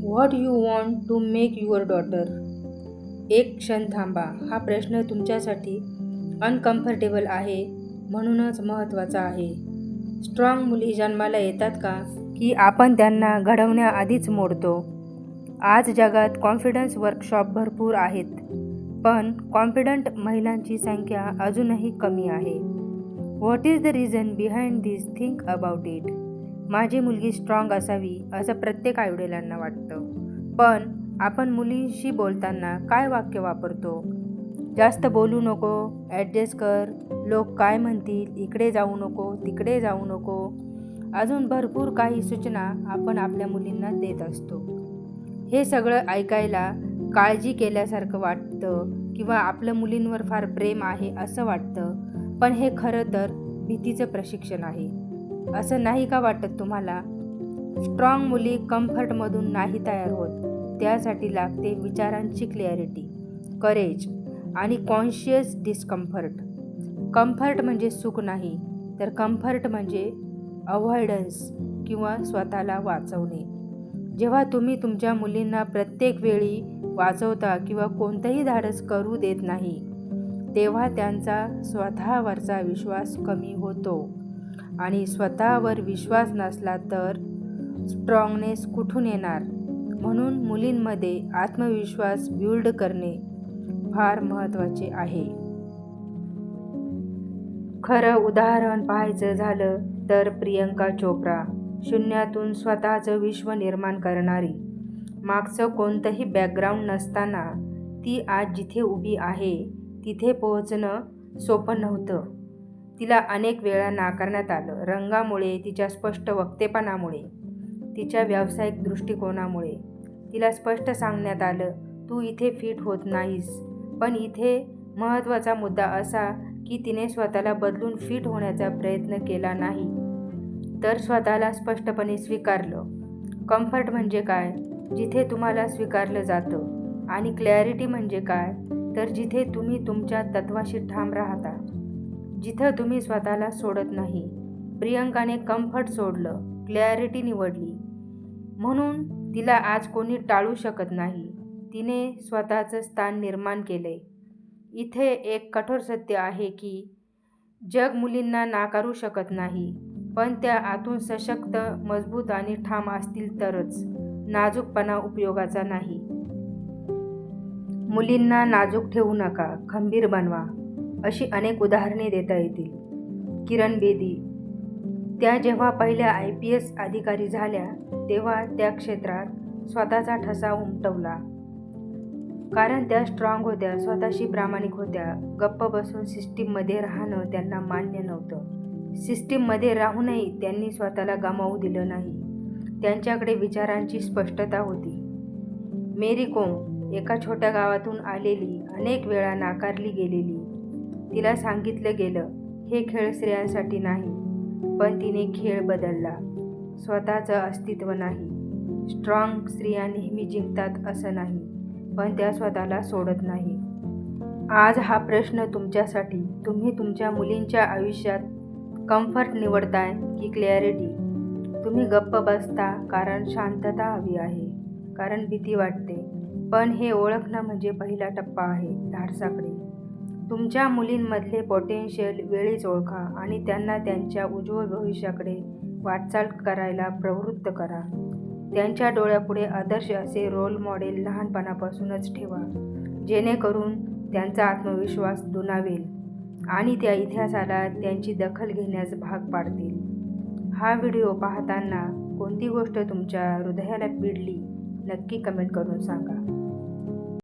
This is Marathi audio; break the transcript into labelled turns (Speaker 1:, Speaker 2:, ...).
Speaker 1: What you want to make your daughter. एक क्षण थांबा. हा प्रश्न तुमच्यासाठी अनकम्फर्टेबल आहे म्हणूनच महत्त्वाचा आहे. स्ट्रॉंग मुली जन्माला येतात का की आपण त्यांना घडवण्याआधीच मोडतो? आज जगात कॉन्फिडन्स वर्कशॉप भरपूर आहेत, पण कॉन्फिडंट महिलांची संख्या अजूनही कमी आहे. What is the reason behind this? Think about it. माझी मुलगी स्ट्रॉंग असावी असं प्रत्येक आईवडिलांना वाटतं, पण आपण मुलींशी बोलताना काय वाक्य वापरतो? जास्त बोलू नको, ॲडजस्ट कर, लोक काय म्हणतील, इकडे जाऊ नको, तिकडे जाऊ नको, अजून भरपूर काही सूचना आपण आपल्या मुलींना देत असतो. हे सगळं ऐकायला काळजी केल्यासारखं वाटतं किंवा आपल्या मुलींवर फार प्रेम आहे असं वाटतं, पण हे खरं तर भीतीचं प्रशिक्षण आहे. असं नाही का वाटत तुम्हाला? स्ट्रॉंग मुली कम्फर्टमधून नाही तयार होत. त्यासाठी लागते विचारांची क्लॅरिटी, करेज आणि कॉन्शियस डिस्कम्फर्ट. कम्फर्ट म्हणजे सुख नाही, तर कम्फर्ट म्हणजे अव्हॉइडन्स किंवा स्वतःला वाचवणे. जेव्हा तुम्ही तुमच्या मुलींना प्रत्येक वेळी वाचवता किंवा कोणतंही धाडस करू देत नाही, तेव्हा त्यांचा स्वतःवरचा विश्वास कमी होतो. आणि स्वतःवर विश्वास नसला तर स्ट्रॉंगनेस कुठून येणार? म्हणून मुलींमध्ये आत्मविश्वास बिल्ड करणे फार महत्त्वाचे आहे. खरं उदाहरण पाहायचं झालं तर प्रियंका चोप्रा, शून्यातून स्वतःचं विश्व निर्माण करणारी. मागचं कोणतंही बॅकग्राऊंड नसताना ती आज जिथे उभी आहे तिथे पोहोचणं सोपं नव्हतं. तिला अनेक वेळा नाकारण्यात आलं, रंगामुळे, तिच्या स्पष्ट वक्तेपणामुळे, तिच्या व्यावसायिक दृष्टिकोनामुळे. तिला स्पष्ट सांगण्यात आलं, तू इथे फिट होत नाहीस. पण इथे महत्त्वाचा मुद्दा असा की तिने स्वतःला बदलून फिट होण्याचा प्रयत्न केला नाही, तर स्वतःला स्पष्टपणे स्वीकारलं. कम्फर्ट म्हणजे काय? जिथे तुम्हाला स्वीकारलं जातं. आणि क्लॅरिटी म्हणजे काय? तर जिथे तुम्ही तुमच्या तत्वाशी ठाम राहता, जिथं तुम्ही स्वतःला सोडत नाही. प्रियंकाने कम्फर्ट सोडलं, क्लॅरिटी निवडली, म्हणून तिला आज कोणी टाळू शकत नाही. तिने स्वतःचं स्थान निर्माण केलंय. इथे एक कठोर सत्य आहे की जग मुलींना नाकारू शकत नाही, पण त्या आतून सशक्त, मजबूत आणि ठाम असतील तरच. नाजूकपणा उपयोगाचा नाही. मुलींना नाजूक ठेवू नका, खंबीर बनवा. अशी अनेक उदाहरणे देता येतील. किरण बेदी, त्या जेव्हा पहिल्या IPS अधिकारी झाल्या तेव्हा त्या क्षेत्रात स्वतःचा ठसा उमटवला. कारण त्या स्ट्रॉंग होत्या, स्वतःशी प्रामाणिक होत्या. गप्प बसून सिस्टीममध्ये राहणं त्यांना मान्य नव्हतं. सिस्टीममध्ये राहूनही त्यांनी स्वतःला गमावू दिलं नाही. त्यांच्याकडे विचारांची स्पष्टता होती. मेरी कोम, एका छोट्या गावातून आलेली, अनेक वेळा नाकारली गेलेली. तिला सांगितलं गेलं, हे खेळ स्त्रियांसाठी नाही, पण तिने खेळ बदलला. स्वतःचं अस्तित्व नाही. स्ट्रॉंग स्त्रिया नेहमी जिंकतात असं नाही, पण त्या स्वतःला सोडत नाही. आज हा प्रश्न तुमच्यासाठी. तुम्ही तुमच्या मुलींच्या आयुष्यात कम्फर्ट निवडताय की क्लॅरिटी? तुम्ही गप्प बसता कारण शांतता हवी आहे, कारण भीती वाटते. पण हे ओळखणं म्हणजे पहिला टप्पा आहे धाडसाकडे. तुमच्या मुलींमधले पोटेन्शियल वेळीच ओळखा आणि त्यांना त्यांच्या उज्ज्वल भविष्याकडे वाटचाल करायला प्रवृत्त करा. त्यांच्या डोळ्यापुढे आदर्श असे रोल मॉडेल लहानपणापासूनच ठेवा, जेणेकरून त्यांचा आत्मविश्वास दुणावेल आणि त्या इतिहासाला त्यांची दखल घेण्यास भाग पाडतील. हा व्हिडिओ पाहताना कोणती गोष्ट तुमच्या हृदयाला भिडली नक्की कमेंट करून सांगा.